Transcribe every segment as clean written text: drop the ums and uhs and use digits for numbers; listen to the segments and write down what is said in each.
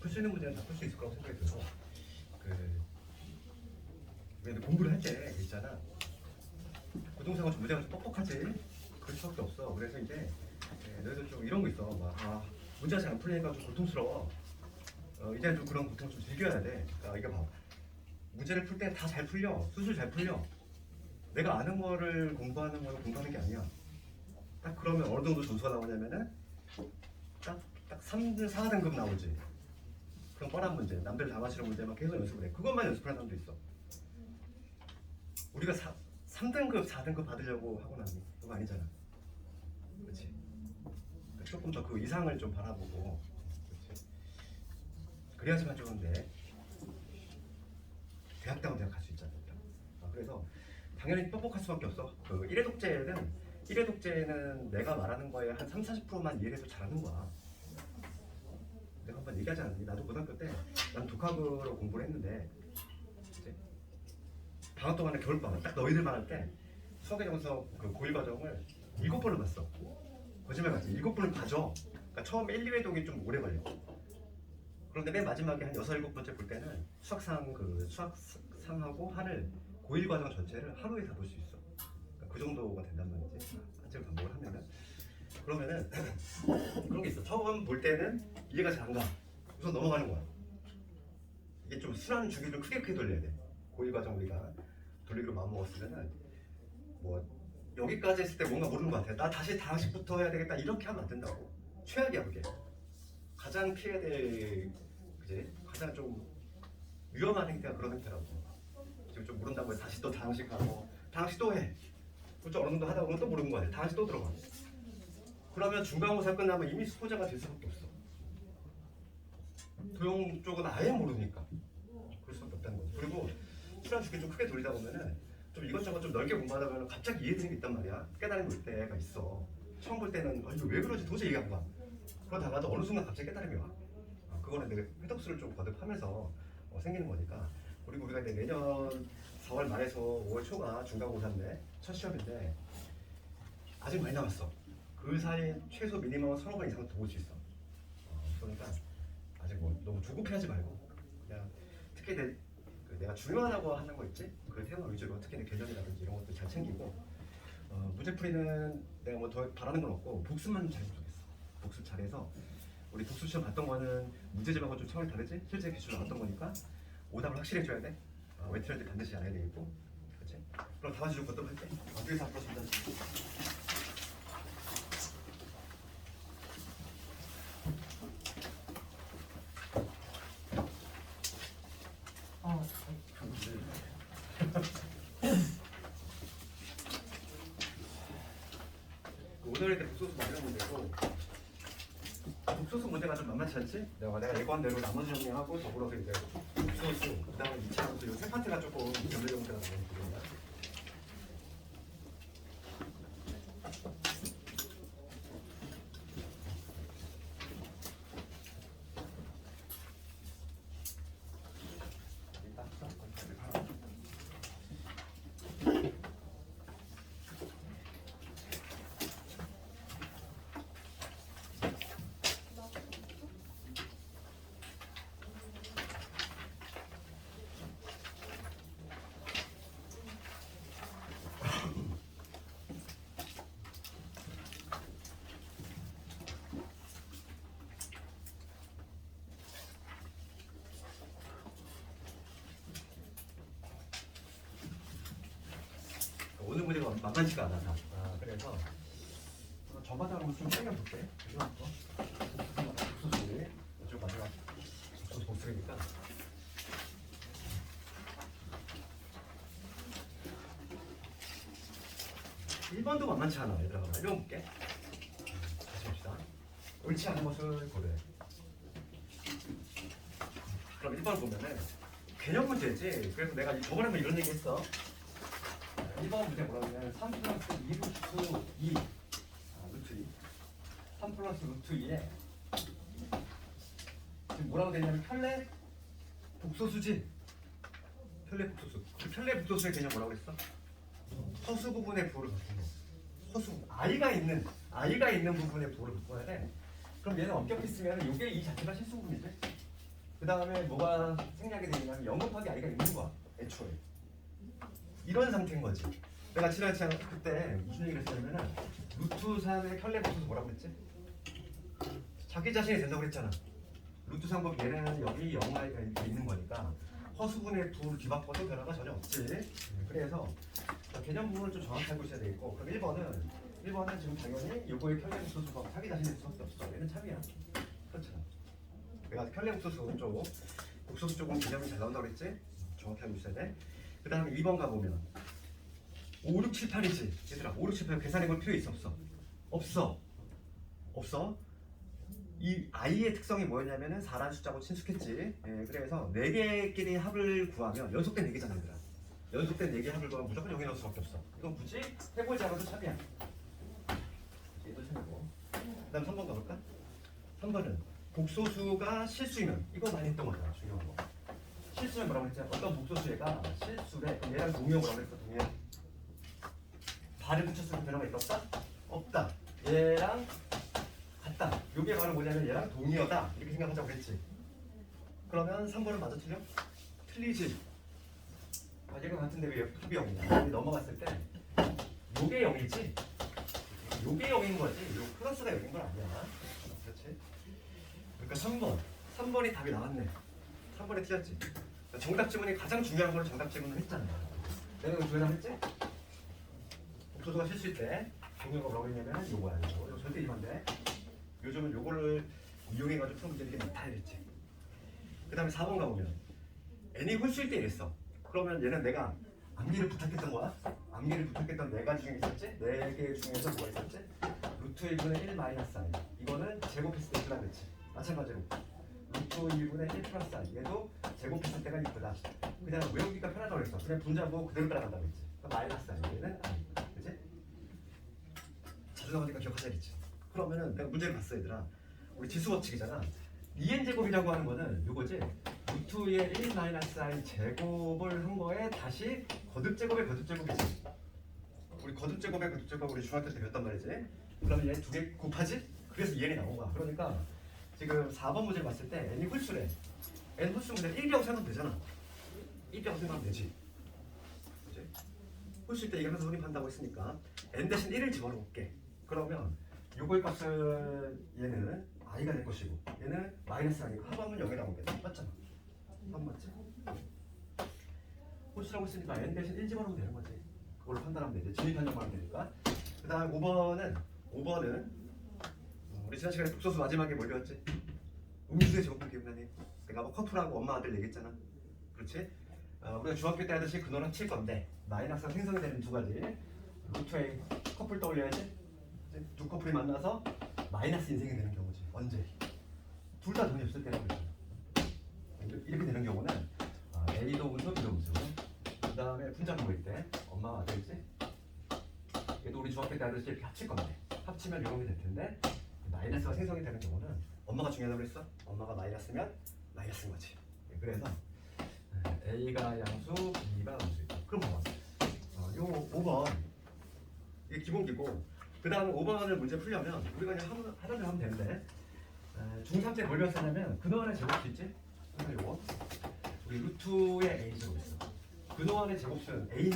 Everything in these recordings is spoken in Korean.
풀 수 있는 문제는 다 풀 수 있을 거라고 생각이 들어서 왜 공부를 할 때 있잖아. 고등생은 좀 문제가 좀 뻑뻑하지. 그럴 수밖에 없어. 그래서 이제 너희들 좀 이런 거 있어. 막 문제가 잘 안 풀리니까 좀 고통스러워. 이제 좀 그런 고통을 좀 즐겨야 돼. 그러니까 이게 봐. 문제를 풀 때 다 잘 풀려. 수술 잘 풀려. 내가 아는 거를 공부하는 거는 공부하는 게 아니야. 딱 그러면 어느 정도 점수가 나오냐면은 딱 3등, 4등급 나오지. 그럼 뻔한 문제, 남들 다 맞히는 문제만 계속 연습을 해. 그것만 연습하는 사람도 있어. 우리가 3등급, 4등급 받으려고 하고 나니 그거 아니잖아. 그렇지? 그러니까 조금 더 그 이상을 좀 바라보고, 그렇지? 그래야지만 좀 대학다운 대학 갈 수 있잖아. 그래서 당연히 뻑뻑할 수밖에 없어. 그 1회 독재는 내가 말하는 거에 한 30-40%만 이해해도 잘하는 거야. 내가 한번 얘기하지 않았니? 나도 고등학교 때 난 독학으로 공부를 했는데 이제 방학 동안에 겨울방학 딱 너희들만 할 때 수학의 정석 그 고1 과정을 7번을 봤어. 거짓말 같지? 7번을 봐줘. 그러니까 처음 1, 2회 독이 좀 오래 걸려. 그런데 맨 마지막에 한 6, 7번째 볼 때는 수학상하고 하를 고1 과정 전체를 하루에 다 볼 수 있어. 그러니까 그 정도가 된단 말이지. 한참 반복을 하면은. 그러면은 그런 게 있어. 처음 볼 때는 이해가 잘 안 가. 우선 넘어가는 거야. 이게 좀 순환 주기를 좀 크게 돌려야 돼. 고1 과정 우리가 돌리기로 마음먹었으면은 뭐 여기까지 했을 때 뭔가 모르는 것 같아. 나 다시 다항식부터 해야 되겠다. 이렇게 하면 안 된다고. 최악이야 그게. 가장 피해야 될 그지? 가장 좀 위험한 행태가 그런 행태라고. 지금 좀 모른다고 해서 다시 또 다항식하고 다항식 또 해. 좀 어느 정도 하다 보면 또 모르는 거 같아. 다항식 또 들어가. 그러면 중간고사 끝나면 이미 수포자가 될 수밖에 없어. 도형 쪽은 아예 모르니까 그럴 수밖에 없다는 거지. 그리고 수란 주기 좀 크게 돌리다 보면은 좀 이것저것 좀 넓게 공부하다 보면 갑자기 이해되는 게 있단 말이야. 깨달음이 올 때가 있어. 처음 볼 때는 이거 왜 그러지 도저히 이해가 안 가. 그러다가도 어느 순간 갑자기 깨달음이 와. 그거는 내가 회독수를 좀 거듭하면서 생기는 거니까. 그리고 우리가 이제 내년 4월 말에서 5월 초가 중간고사인데 첫 시험인데 아직 많이 남았어. 그 사이 최소 미니멈 3번 이상 더 볼 수 있어. 그러니까 아직 뭐 너무 조급해하지 말고 그냥 특히 내가 중요하다고 하는 거 있지? 그 테마 위주로 특히 내 개념이라든지 이런 것도 잘 챙기고 문제풀이는 내가 뭐 더 바라는 건 없고 복습만 잘해주겠어. 복습 잘해서 우리 독수 시험 봤던 거는 문제집하고 좀 차원이 다르지? 실제 기출로 봤던 거니까 오답을 확실히 해줘야 돼. 외트런지 반드시 알아야 되겠고 그렇지? 그럼 다 맞춰줄 것도 할게. 뒤에서 앞으로 전달. 오늘의 독소수 마련 문제고 독소수 문제가 좀 만만치 않지? 내가 예고한 대로 나머지 정리하고 더불어서 이제 독소수 그 다음에 2차 함수 이 세 파트가 조금 연결된 문제가 나오는 거입니다. 오늘 문제가 만만치가 않아. 그래서 저마다로 좀 챙겨볼게. 독소수 이쪽 마지막 독소수 복습이니까. 1번도 만만치 않아. 얘들아 읽어볼게. 다시 봅시다. 옳지 않은 것을 고려해. 그럼 1번 보면은 개념 문제지. 그래서 내가 저번에도 이런 얘기 했어. 1번 문제 뭐라면 3 플러스 2 루트 2 루트 2 3 플러스 루트 2에 지금 뭐라고 되냐면 편례 복소수지. 편례 복소수. 그 편례 복소수의 개념 뭐라고 했어? 허수 부분의 부호를 바꾼 거. 허수 I가 있는 부분에 부호를 바꿔야 돼. 그럼 얘는 엄격했으면 이게 이 자체가 실수분이지. 그 다음에 뭐가 생략이 되냐면 0 곱하기 I가 있는 거야. 애초에. 이런 상태인 거지. 내가 지난주에 그때 무슨 얘기를 했냐면은 루트 3의 켤레 복소수 뭐라고 그랬지? 자기 자신이 된다고 그랬잖아. 루트 3곱 얘는 여기 0i가 있는 거니까 허수분의 부호를 뒤바꿔도 변화가 전혀 없지. 그래서 개념 부분을 좀 정확히 알고 있어야 되겠고, 그럼 1번은 지금 당연히 요거의 켤레 복소수가 자기 자신이 될 수밖에 없어. 얘는 참이야. 그렇잖아. 내가 켤레 복소수 쪽 복소수 쪽은 개념이 잘 나온다고 그랬지? 정확히 알고 있어야 돼. 그 다음에 2번 가보면 5, 6, 7, 8이지. 얘들아 5, 6, 7, 8 계산해볼 필요 있어 없어? 없어. 이 i의 특성이 뭐였냐면은 4라는 숫자고 친숙했지. 예, 그래서 4개끼리 합을 구하면 연속된 4개잖아 얘들아. 연속된 4개 합을 구하면 무조건 0에 넣을 수밖에 없어. 이건 굳이 해보지 않아도 참이야. 얘도 참이고. 그 다음 3번 가볼까? 3번은 복소수가 실수이면, 이거 많이 했던 거잖아. 중요한 거. 실수는 뭐라고 했지? 어떤 복소수가 실수래. 그럼 얘랑 동의어 뭐라고 했어? 동의어. 발을 붙였을 때 변화가 있다 없다? 없다. 얘랑 같다. 이게 바로 뭐냐면 얘랑 동의어다. 이렇게 생각하자고 했지. 그러면 3번은 맞아 틀려? 틀리지. 아, 얘가 같은데 왜 F이 0이냐? 넘어갔을 때 요게 0이지? 요게 0인 거지. 요 플러스가 0인 건 아니야. 그렇지? 그러니까 3번이 답이 나왔네. 3번에 틀렸지. 정답 지문이 가장 중요한 걸 정답 지문을 했잖아. 내가 이거 조회를 했지? 복소수가 실수일 때 동의어가 뭐라고 했냐면 요거야. 이거 절대 이만데. 요즘은 요거를 이용해가지고 푸는 문제들이 많다 이랬지. 그 다음에 4번 가보면 n이 홀수일 때 이랬어. 그러면 얘는 내가 암기를 부탁했던 거야. 암기를 부탁했던 4가지 중에 있었지? 4개 중에서 뭐가 있었지? 루트 1분의 1 마이너스 i. 이거는 제곱했을 때 이쁘다 그랬지. 마찬가지로 루트 1분의 1 플러스 i. 얘도 제곱했을 때가 이쁘다. 그냥 외우기가 편하다고 그랬어. 그냥 분자고 그대로 따라간다고 했지. 그러니까 마이너스 i. 얘는 i. 그치? 자주 나오니까 기억하자 했지. 그러면은 내가 문제를 봤어 얘들아. 우리 지수 법칙이잖아. 2n 제곱이라고 하는 거는 요거지. 루트의 1 마이너스 i 제곱을 한 거에 다시 거듭 제곱의 거듭 제곱이지. 우리 거듭 제곱의 거듭 제곱 우리 중학교 때 배웠단 말이지. 그러면 얘 2개 곱하지? 그래서 2n이 나온 거야. 그러니까 지금 4번 문제를 봤을 때 n이 홀수래. n 홀수는 그냥 1이라고 생각하면 되잖아. 1이라고 생각하면 되지. 그치? 홀수일 때 이거 항상 성립한다고 했으니까 n 대신 1을 집어넣을게. 그러면 요거의 값은 얘는 i가 될 것이고 얘는 마이너스 i니까 합하면 0이 나오겠네. 맞잖아. 합 맞지? 홀수라고 했으니까 n 대신 1 집어넣으면 되는 거지. 그걸로 판단하면 되지. 진위 판정만 하면 되니까. 그 다음 5번은 우리 지난 시간에 복소수 마지막에 뭘 배웠지? 음수의 제곱분 기억나니? 내가 뭐 커플하고 엄마 아들 얘기했잖아. 그렇지? 우리가 중학교 때 하듯이 근원을 합칠 건데 마이너스가 생성이 되는 2가지 루트의 커플 떠올려야지. 두 커플이 만나서 마이너스 인생이 되는 경우지. 언제? 둘 다 돈이 없을 때라고 그랬잖아. 이렇게 되는 경우는 A도 음수, B도 음수. 그 다음에 분자 모일 때 엄마와 아들이지. 얘도 우리 중학교 때 하듯이 이렇게 합칠 건데 합치면 이렇게 될 텐데 마이너스가 생성이 되는 경우는 엄마가 중요하다고 그랬어? 엄마가 마이너스면 마이너스인 거지. 그래서 A가 양수, B가 음수있다. 그럼 봐봐. 요 5번 이게 기본기고 그 다음에 5번을 문제 풀려면 우리가 그냥 하던 대로 하면 되는데 중3 때 뭘 배웠었냐면 근원의 제곱수 있지? 이거 우리 루트의 A 제곱 있어. 근원의 제곱수는 A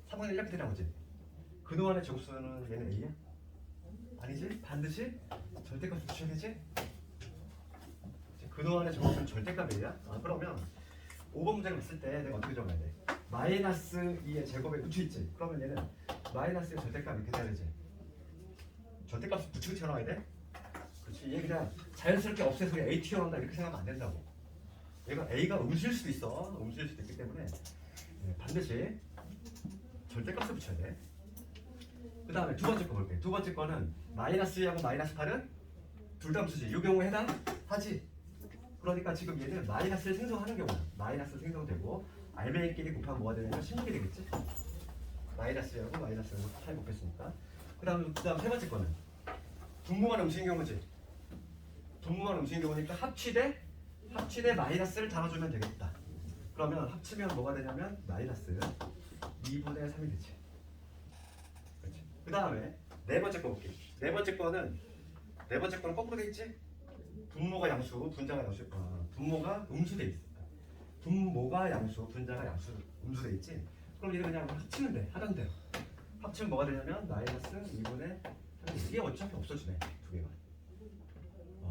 3분의 1 이렇게 되나 보지? 근원의 제곱수는 얘는 A야? 아니지? 반드시 절대값을 붙여야 되지? 근원의 제곱수는 절대값이야? 그러면 5번 문제를 봤을 때 내가 어떻게 적어야 돼? 마이너스 2의 제곱에 루트 있지? 그러면 얘는 마이너스의 절대값 이렇게 돼야 되지? 절대값을 붙이고 튀어나와야 돼? 그렇지. 얘 그냥 자연스럽게 없애서 그냥 A 튀어나온다 이렇게 생각하면 안 된다고. 얘가 A가 음수일 수도 있어. 음수일 수도 있기 때문에 반드시 절대값을 붙여야 돼. 그 다음에 두 번째 거 볼게. 두 번째 거는 마이너스 2하고 마이너스 8은 둘 다 음수지. 이 경우에 해당하지. 그러니까 지금 얘는 마이너스를 생성하는 경우는 마이너스 생성되고 알맹이끼리 곱하면 뭐가 되냐면 16이 되겠지? 마이너스 2하고 마이너스 8 곱했으니까. 그 다음 세 번째 거는 분모만 음수인 경우지. 분모만 음수인 경우니까 합치되 마이너스를 달아주면 되겠다. 그러면 합치면 뭐가 되냐면 마이너스 2분의 3이 되지. 그 다음에 네 번째 거 볼게요. 네 번째 거는 거꾸로 돼 있지? 분모가 양수, 분자가 양수. 분모가 음수돼 있어. 분모가 양수, 분자가 양수, 음수돼 있지? 그럼 얘를 그냥 합치면 돼. 하던 대로. 합치면 뭐가 되냐면 마이너스 2분의 3. 이게 어차피 없어지네. 두 개가.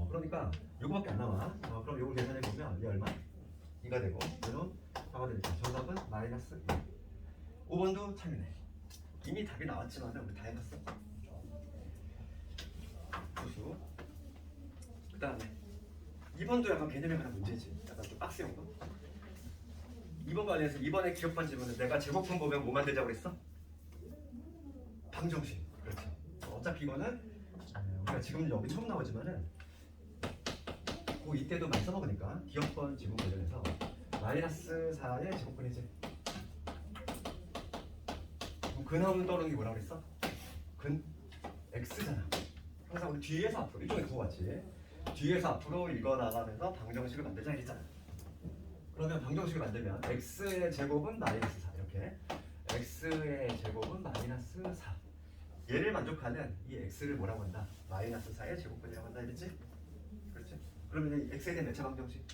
그러니까 요거밖에 안 나와. 그럼 요걸 계산해 보면 이게 얼마? 2가 되고 얘는 4가 되니까 정답은 마이너스 2. 5번도 참이네. 이미 답이 나왔지만 우리 다 해봤어. 수수. 그 다음에 2번도 약간 개념이 하나 문제지. 약간 좀 빡세운 거. 2번 관련해서 이번에 기억반 지문은 내가 제곱분 보면 뭐 만들자고 그랬어? 방정식. 그렇죠. 어차피 이거는 우리가 지금 여기 처음 나오지만은 이때도 많이 써먹으니까 기억번 지문 관련해서 마이너스 4의 제곱분이지. 근하면 떠오르는 게 뭐라고 그랬어? x잖아. 항상 우리 뒤에서 앞으로 일종의 그거 같지. 뒤에서 앞으로 읽어나가면서 방정식을 만들자 이랬잖아. 그러면 방정식을 만들면 x의 제곱은 마이너스 4 이렇게 x의 제곱은 마이너스 4 얘를 만족하는 이 x를 뭐라고 한다? 마이너스 4의 제곱분이라고 한다 이랬지? 그렇지? 그러면 x에 대한 몇 차 방정식?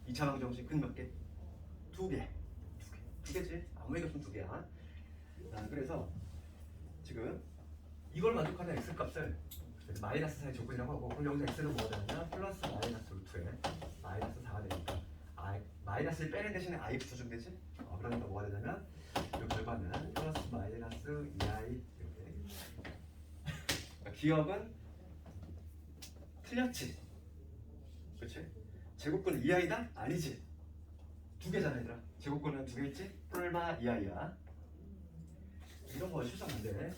2차 방정식 근 몇 개? 2개. 2개지? 아무 얘기 없으면 2개야. 그래서 지금 이걸 만족하는 x 값을 마이너스 4의 제곱분이라고 하고 그럼 여기서 x를 뭐가 되냐면 플러스 마이너스 루트에 마이너스 4가 되니까 마이너스를 빼는 대신에 i 붙여주면 되지? 그러니까 뭐가 되냐면 이 결과는 플러스 마이너스 2i 이렇게 되겠지. 그러니까 기억은 틀렸지? 그렇지? 제곱근은 2i다? 아니지? 2개잖아 얘들아. 제곱근은 2개 있지? 뿔마 2i야. 이런 거 실수 안 돼.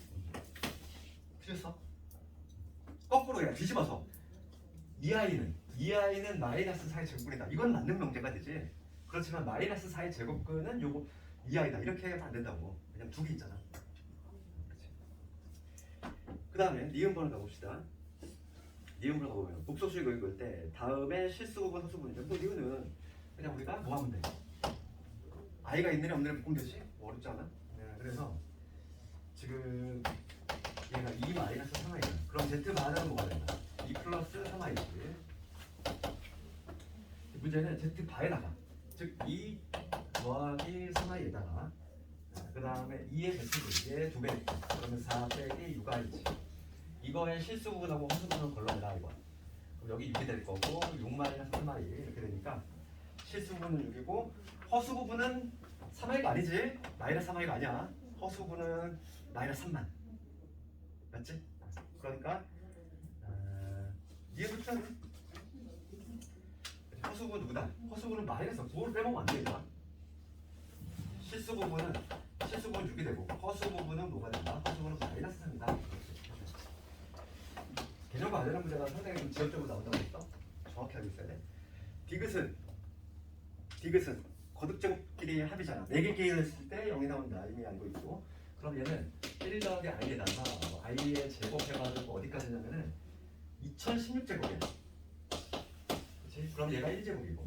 틀렸어? 거꾸로 해. 뒤집어서 2i는 마이너스 4의 제곱근이다. 이건 맞는 명제가 되지. 그렇지만 마이너스 4의 제곱근은 요거 2i다. 이렇게 하면 안 된다고. 왜냐면 2개 있잖아. 그 다음에 니은번을 가봅시다. 니은번을 가보면 복소수식 읽을 때 다음에 실수부분, 허수부분인데 뭐 니은은 그냥 우리가 뭐 하면 돼? i가 있느냐 없느냐 묶으면 되지? 어렵지 않아? 그래서 지금 얘가 2 마이너스 3i다. 그럼 z-는 뭐가 된다? 2 플러스 3i지. 문제는 z-바에다가 즉 2 더하기 3i에다가 그 다음에 2의 z분이 얘 2배 그러면 4 빼기 6i지. 이거의 실수부분하고 허수부분을 걸러내라 이거. 그럼 여기 6이 될 거고 6 마이너스 3i 이렇게 되니까 실수부분은 6이고 허수부분은 3i가 아니지? 마이너스 3i가 아니야. 허수부분은 마이너스 3만 맞지? 그러니까 이해도 짜네. 허수부분 누구다? 허수부분은 마이너스 9를 빼먹으면 안 되겠다. 실수부분은 6이 되고 허수부분은 뭐가 된다? 허수부분은 마이너스 3이다. 개념과 관련한 문제가 상당히 좀 지역적으로 나온다고 했어. 정확히 알고 있어야 돼. 디귿은 거듭제곱끼리 합이잖아. 4개 끼리했을 때 0이 나온다. 이미 알고 있고. 그럼 얘는 1 더하기 i에다가 i의 제곱해가지고 어디까지 냐면은 2016제곱이야. 그렇지? 그럼 얘가 1제곱이고.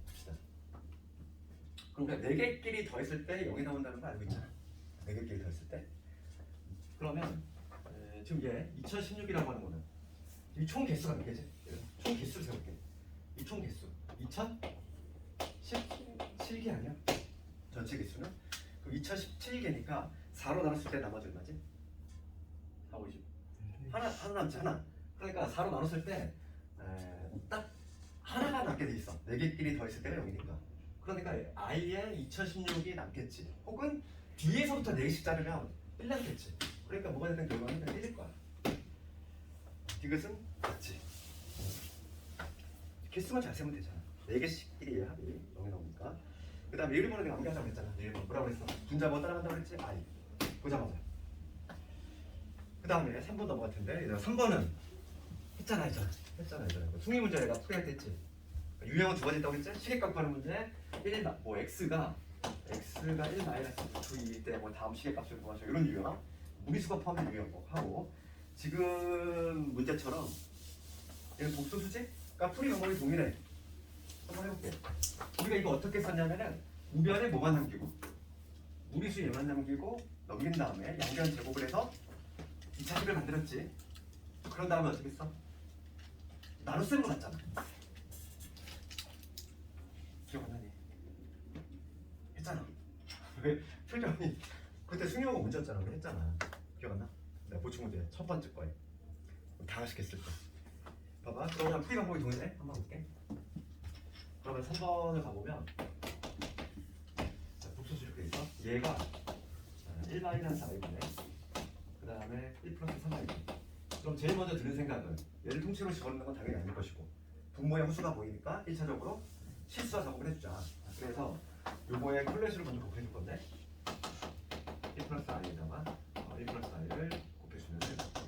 봅시다. 그럼 우리가 4개끼리 더했을 때 0이 나온다는 거 알고 있잖아. 4개끼리 더했을 때. 그러면 지금 얘 2016이라고 하는 거는 이 총 개수가 몇 개지? 총 개수를 세볼게. 이 총 개수 2017개 아니야? 전체 개수는? 그럼 2017개니까 4로 나눴을 때 나머지 얼마지? 4, 50 하나 남지 하나. 그러니까 4로 나눴을 때 딱 하나가 남게 돼 있어. 4개끼리 더했을 때가 0이니까. 그러니까 i의 2016이 남겠지. 혹은 뒤에서부터 4개씩 자르면 1 남겠지. 그러니까 뭐가 되는 결과는 1일 거야. 디귿은 같지. 개수만 잘 세면 되잖아. 4개씩끼리의 합이 0이 나오니까. 그 다음에 1번은 내가 암기하자고 했잖아. 1번 뭐라고 그랬어? 분자 뭐 따라간다고 그랬지? i. 보자마자. 그 다음에 3번 넘어갈 텐데 3번은 했잖아. 숭이 문제 내가 풀이할 때 했지. 유형은 2번 있다고 했지? 시계값 구하는 문제 1, 뭐 x가 1 마이너스 2일 때 뭐 다음 시계값을 구하셔. 이런 유형. 무리수가 포함된 유형 하고 지금 문제처럼 얘는 복수수지? 그러니까 풀이 방법이 동일해. 한번 해볼게. 우리가 이거 어떻게 썼냐면은 우변에 뭐만 남기고 무리수 얘만 남기고 넘긴 다음에 양변 제곱을 해서 2차식을 만들었지. 그런 다음에 어떻게 했어? 나눗셈으로 갔잖아. 기억 안 나니? 했잖아. 왜 표정이 그때 승용호가 문제였잖아. 우리 했잖아. 기억 안 나? 내가 보충 문제 첫 번째 거에 당화식 했을 때. 봐봐. 그러면 풀이 방법이 동일해? 한번 볼게. 그러면 3번을 가보면 복소수 이렇게 있어. 얘가 1-i분의 그 다음에 1 플러스 3i. 그럼 제일 먼저 드는 생각은 얘를 통째로 집어넣는 건 당연히 아닐 것이고 분모의 호수가 보이니까 1차적으로 실수와 작업을 해주자. 그래서 요거의 콜레시를 먼저 곱해줄 건데 1 플러스 i에다가 1 플러스 i를 곱해주면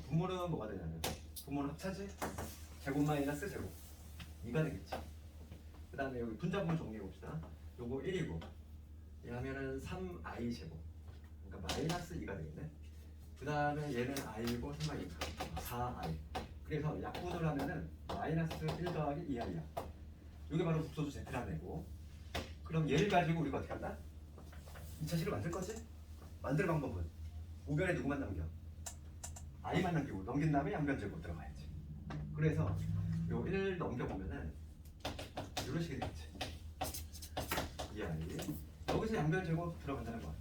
분모는 뭐가 되냐면 분모는 합차지? 제곱 마이너스 제곱 2가 되겠지. 그 다음에 여기 분자분을 정리해 봅시다. 요거 1이고 얘 하면은 3i 제곱 그러니까 마이너스 2가 되겠네. 그 다음에 얘는 i고 3i니까 4i. 그래서 약분을 하면은 마이너스 1 더하기 2i야. 이게 바로 국소수 Z라는 애고. 그럼 얘를 가지고 우리가 어떻게 한다? 2차식을 만들 거지? 만들 방법은 우변에 누구만 남겨? i만 남기고 넘긴 다음에 양변 제곱 들어가야지. 그래서 요 1 넘겨보면은 이런 식이 되겠지. 2i 여기서 양변 제곱 들어간다는 거야.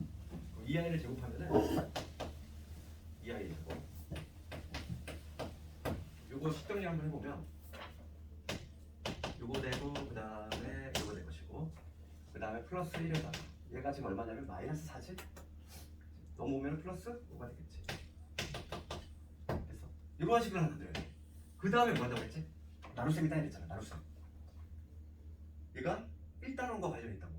2i를 제곱하면은 2i 제곱 요거 식정리 한번 해보면 요거 되고 그 다음에 요거 될 것이고 그 다음에 플러스 1에다가 얘가 지금 얼마냐면 마이너스 4지? 넘어오면 플러스 5가 되겠지. 됐어. 이런 식으로 만들어야 돼. 그 다음에 뭐 한다고 했지? 나눗셈이 따야 됐잖아. 나눗셈. 얘가 1단원과 관련이 있다고.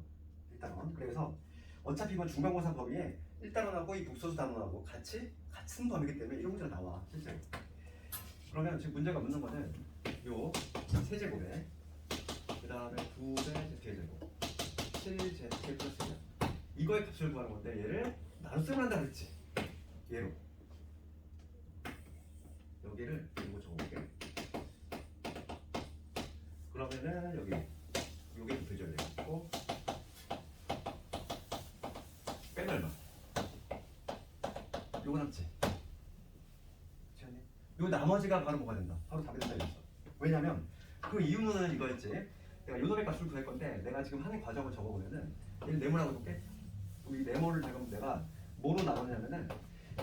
1단원. 그래서 어차피 이건 중간고사 범위에 1단원하고 이 북소수 단원하고 같은 범위이기 때문에 이런 문제가 나와. 실제로. 그러면 지금 문제가 묻는 거는 요 세제곱에 그 다음에 9의 Z제곱 7Z 플러스 1 이거의 값을 구하는 건데 얘를 나눗셈을 한다고 했지. 얘로 여기를 이거 적어볼게. 그러면은 여기 요게 곱해져야 되겠고 빼면 얼마? 요거 남지? 요 나머지가 바로 뭐가 된다? 바로 답이 된다 이랬어. 왜냐면 그 이유는 이거였지. 내가 요놈의 값을 구할 건데 내가 지금 하는 과정을 적어보면은 얘를 네모라고 해볼게. 이 네모를 내가 뭐로 나눴냐면은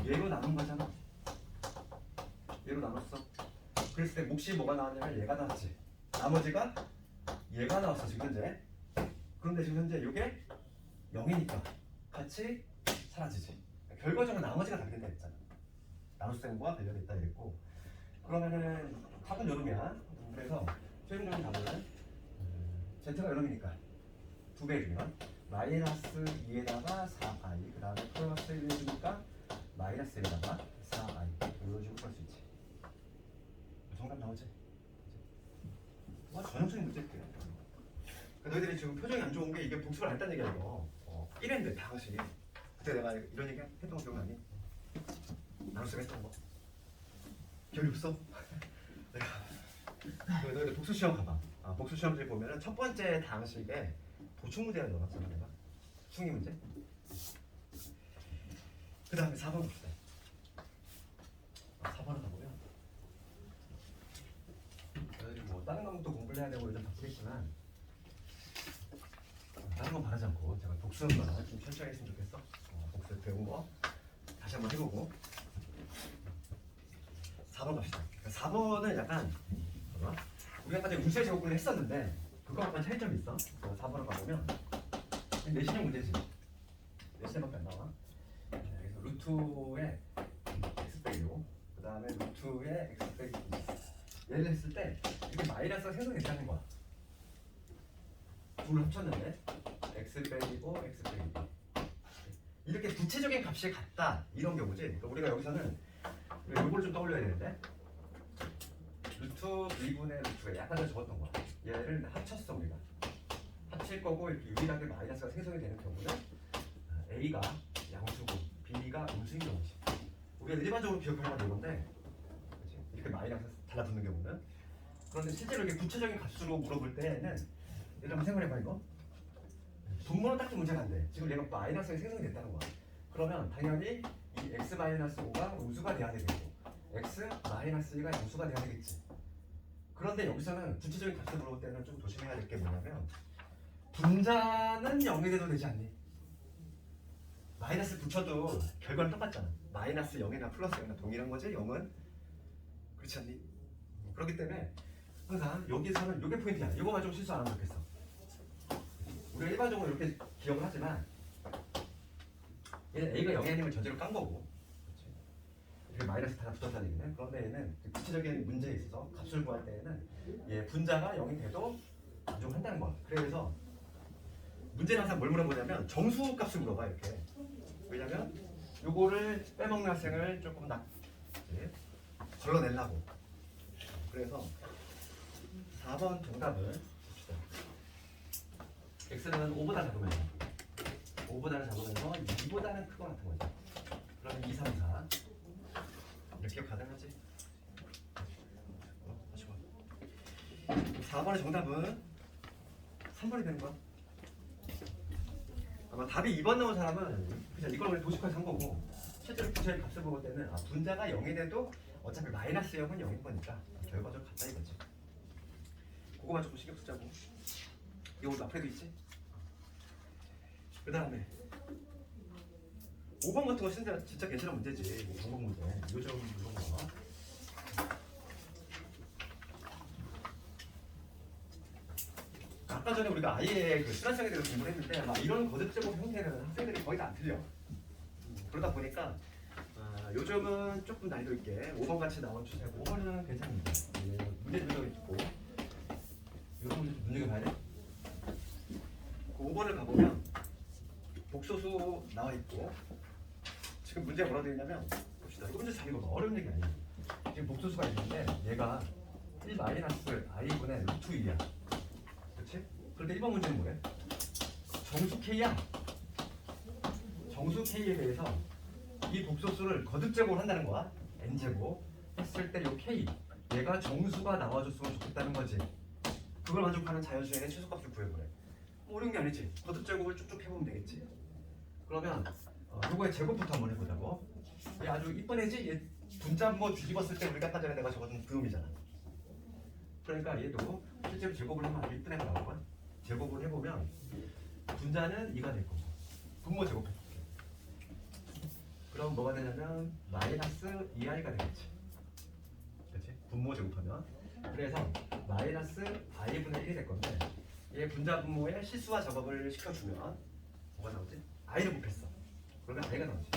얘로 나눈 거잖아. 얘로 나눴어. 그랬을 때 몫이 뭐가 나왔냐면 얘가 나왔지. 나머지가 얘가 나왔어 지금 현재. 그런데 지금 현재 요게 0이니까 같이 사라지지. 결과적으로 나머지가 답이 된다 했잖아. 나눗셈과 관련이 있다 이랬고. 그러면은 답은 요놈이야. 그래서 최종적인 답은 Z가 요놈이니까 2배 해주면 마이너스 2에다가 4i 그 다음에 플러스 1 해주니까 마이너스 1에다가 4i 이런 식으로 풀 수 있지. 정답 나오지? 와 전형적인 문제일게. 너희들이 지금 표정이 안 좋은 게 이게 복습을 안 했다는 얘기야 이거. 1회인데 당시 그때 내가 이런 얘기 했던 거 기억나니? 나눗셈 했던 거 기억이 없어? 내가 너희들 복수시험 가봐. 복수시험들 보면은 첫 번째 당식에 보충 문제가 넣어놨잖아 내가. 승리 문제. 그 다음에 4번 봅시다. 4번을 가보면 너희들이 뭐 다른 과목도 공부를 해야 되고 요즘 바쁘겠지만 다른 건 바라지 않고 제가 복수만 좀 천천히 했으면 좋겠어. 복수 배운 거 다시 한번 해보고 4번 갑시다. 4번은 약간 우리가 아까 전에 운세 제곱을 했었는데 그거랑 차이점이 있어. 4번을 가보면 내신형 문제지. 내신밖에 안 나와. 그래서 루트의 x 빼기고 그 다음에 루트의 x 빼기 얘를 했을 때 이게 마이너스가 생성이 된다는 거야. 둘을 합쳤는데 x 빼기고 x 빼기고 이렇게 구체적인 값이 같다 이런 경우지. 그러니까 우리가 여기서는 이걸 좀 떠올려야 되는데 루트 2분의 루트에 약간 더 적었던 거야. 얘를 합쳤어 우리가. 합칠 거고 이렇게 유일하게 마이너스가 생성이 되는 경우는 A가 양수고 B가 음수인 경우지. 우리가 일반적으로 기억하는 건 이건데 그치? 이렇게 마이너스 달라붙는 경우는. 그런데 실제로 이렇게 구체적인 값으로 물어볼 때는 얘를 한번 생각해봐 이거. 분모는 딱히 문제가 안 돼. 지금 얘가 마이너스가 생성이 됐다는 거야. 그러면 당연히 이 x-5가 우수가 돼야 되겠고 x-2가 양수가 돼야 되겠지. 그런데 여기서는 구체적인 값을 물어볼 때는 좀 조심해야 될 게 뭐냐면 분자는 0이 돼도 되지 않니? 마이너스 붙여도 결과는 똑같잖아. 마이너스 0이나 플러스 0이나 동일한 거지 0은. 그렇지 않니? 그렇기 때문에 항상 여기서는 이게 포인트야. 이거만 좀 실수 안 하면 좋겠어. 우리가 일반적으로 이렇게 기억을 하지만 얘는 a가 0이 아니면 저지로 깐 거고 이렇게 마이너스 다 붙었다는 얘기는. 그런데 얘는 구체적인 문제에 있어서 값을 구할 때에는 얘 분자가 0이 돼도 만족한다는 거야. 그래서 문제는 항상 뭘 물어보냐면 정수 값을 물어봐. 이렇게. 왜냐면 요거를 빼먹는 학생을 조금 걸러내려고. 그래서 4번 정답을 봅시다. x는 5보다 작으면 5보다는 작으면서 2보다는 크거나 같은 거죠. 그러면 2, 3, 4 이렇게 기억 가능하지? 다시 봐. 4번의 정답은 3번이 되는 거야. 아마 답이 2번 나온 사람은 그냥 이걸 그냥 도식화해서 한 거고 실제로 구체의 값을 볼 때는 분자가 0이 돼도 어차피 마이너스 0은 0인 거니까 결과적으로 같다 이거지. 그거만 조금 신경 쓰자고. 이거 오늘 앞에도 있지? 그 다음에 5번 같은 거 진짜 괜찮은 문제지. 방법 문제. 요즘 이런 거. 아까 전에 우리가 아예 그 수란성에 대해서 공부를 했는데 아마 이런 거듭제곱 형태는 학생들이 거의 다 안 틀려. 그러다 보니까 요즘은 조금 난이도 있게 5번 같이 나온 추세고 5번은 괜찮은데 문제 분석이 있고 이런 문제 좀 눈여겨봐야 돼. 그 5번을 가보면 복소수 나와 있고 지금 문제가 뭐라 되어 있냐면 봅시다. 이거 문제 잘 읽어봐. 어려운 얘기 아니에요. 지금 복소수가 있는데 얘가 1-i분의 루트 2야. 그렇지? 그런데 1번 문제는 뭐래? 정수 k야. 정수 k에 대해서 이 복소수를 거듭제곱을 한다는 거야. n제곱 했을 때 이 k 얘가 정수가 나와줬으면 좋겠다는 거지. 그걸 만족하는 자연수의 최소값을 구해보래. 뭐 어려운 게 아니지. 거듭제곱을 쭉쭉 해보면 되겠지. 그러면 요거의 제곱부터 한번 해보자고. 얘 아주 이쁜 애지? 얘 분자 뭐 뒤집었을 때 우리가 아까 전에 내가 적어준 그음이잖아. 그러니까 얘도 실제로 제곱을 하면 아주 이쁜 애가 나오거든. 제곱을 해보면 분자는 2가 될 거고 분모 제곱해볼게. 그럼 뭐가 되냐면 마이너스 2i가 되겠지. 그렇지? 분모 제곱하면. 그래서 마이너스 i분의 1이 될 건데 얘 분자 분모에 실수와 작업을 시켜주면 뭐가 나오지? i를 곱했어. 그러면 i가 나오지.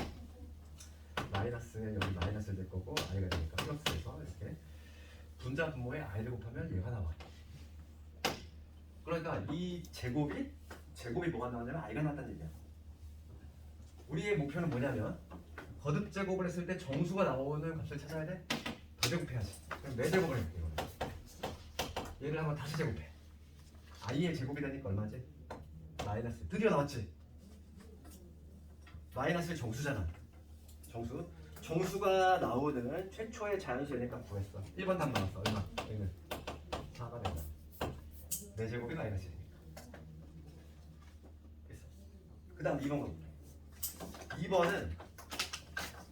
마이너스에 여기 마이너스를 될 거고 i가 되니까 플러스에서 이렇게 분자 분모에 i를 곱하면 얘가 나와. 그러니까 이 제곱이 뭐가 나왔냐면 i가 나왔다는 얘기야. 우리의 목표는 뭐냐면 거듭 제곱을 했을 때 정수가 나오는 값을 찾아야 돼. 더 제곱해야지. 그럼 4제곱을 해볼게. 얘를 한번 다시 제곱해. i의 제곱이 되니까 얼마지? 마이너스. 드디어 나왔지? 마이너스 정수잖아. 정수가 나오는 최초의 자연수의 값 구했어. 1번 답 나왔어. 얼마? 여기는 4가 된다. 4제곱이 마이너스니까. 됐어. 그 다음 2번 가볼게. 2번은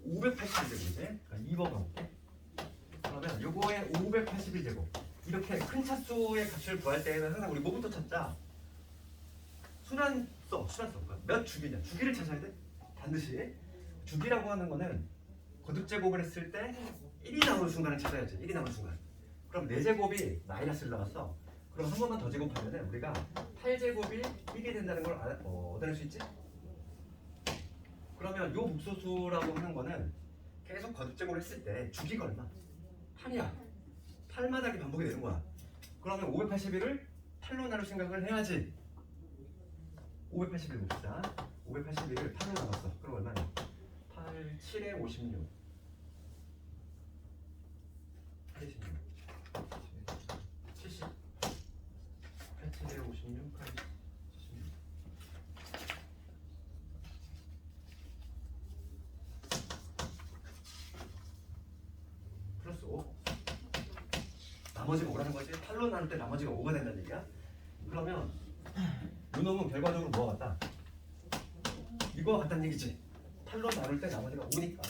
581제곱이지? 그러니까 2번 가볼게. 그러면 요거의 581제곱. 이렇게 큰 차수의 값을 구할 때에는 항상 우리 뭐부터 찾자? 순환 써. 몇 주기냐? 주기를 찾아야 돼. 반드시. 주기라고 하는 거는 거듭제곱을 했을 때 1이 나오는 순간을 찾아야지. 1이 나오는 순간. 그럼 4제곱이 마이너스를 나왔어. 그럼 한 번만 더 제곱하면은 우리가 8제곱이 1이 된다는 걸 얻어낼 수 있지? 그러면 요 복소수라고 하는 거는 계속 거듭제곱을 했을 때 주기가 얼마? 8이야. 8마다 이렇게 반복이 되는 거야. 그러면 581을 8로 나눌 생각을 해야지. 581 봅시다. 581을 8로 나눴어. 그럼 얼마냐? 8, 7에 56. 8에 16. 70. 8, 7에 56. 8, 76. 플러스 5. 나머지가 5라는 거지. 8로 나눌 때 나머지가 5가 된다는 얘기야. 그러면 요놈은 결과적으로 뭐가 같다? 이거와 같다는 얘기지. 8로 나눌 때 나머지가 5니까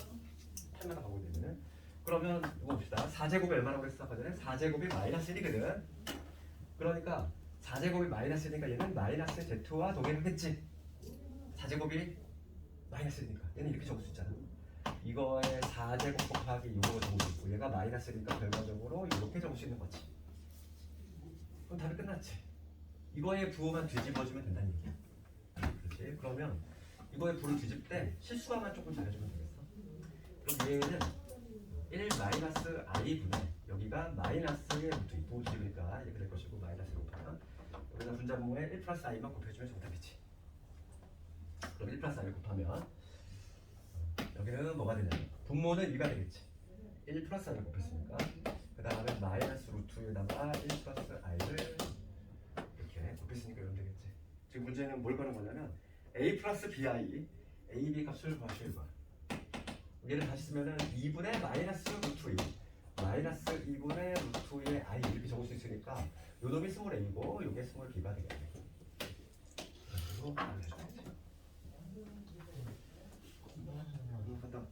8만 가고 되면은 그러면 이거 봅시다. 4제곱이 얼마라고 했어? 아까 전에 4제곱이 마이너스 1이거든. 그러니까 4제곱이 마이너스 1이니까 얘는 마이너스 Z2와 동일하겠지. 4제곱이 마이너스 1이니까 얘는 이렇게 적을 수 있잖아. 이거에 4제곱 곱하기 이거 적을 수 있고 얘가 마이너스 1이니까 결과적으로 이렇게 적을 수 있는 거지. 그럼 답이 끝났지. 이거에 부호만 뒤집어주면 된다는 얘기야. 그렇지? 그러면 이거에 부를 뒤집을 때 실수화만 조금 잘해주면 되겠어. 그럼 얘는 1 마이너스 i분의 여기가 마이너스의 루트 2 부호 뒤집으니까 이렇게 될 것이고 마이너스 곱하면 여기다 분자분모에 1 플러스 i만 곱해주면 정답이지. 그럼 1 플러스 i를 곱하면 여기는 뭐가 되냐면 분모는 2가 되겠지. 1 플러스 i를 곱했으니까 그 다음에 마이너스 루트에다가 1 플러스 i를 이렇게 곱했으니까 이러면 되겠지. 지금 문제는 뭘 거는 거냐면 a 플러스 bi a, b 값을 구하시는 거야. 얘를 다시 쓰면은 2분의 마이너스 루트 2 마이너스 2분의 루트 2의 i 이렇게 적을 수 있으니까 요 놈이 스몰 a고 요게 스몰 b가 되겠네. 그래서 알려줘야지. 간다.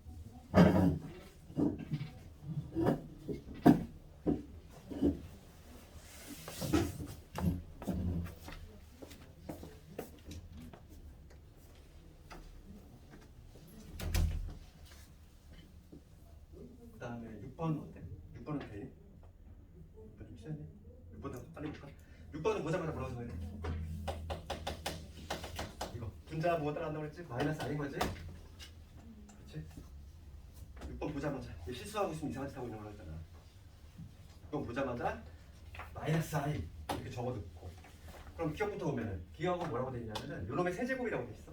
그 다음에 6번 어때? 6번은 돼? 6번 좀 쉬었네? 6번은 빨리 볼까? 6번은 보자마자 뭐라고 써야 돼? 이거 분자 뭐가 따라간다고 그랬지? 마이너스 아닌 거지? 그렇지? 6번 보자마자 얘 실수하고 있으면 이상한 짓 하고 있는 거라 했잖아. 6번 보자마자 마이너스 i 이렇게 적어놓고 그럼 기억부터 보면은 기억은 뭐라고 돼 있냐면은 요놈의 세제곱이라고 돼 있어.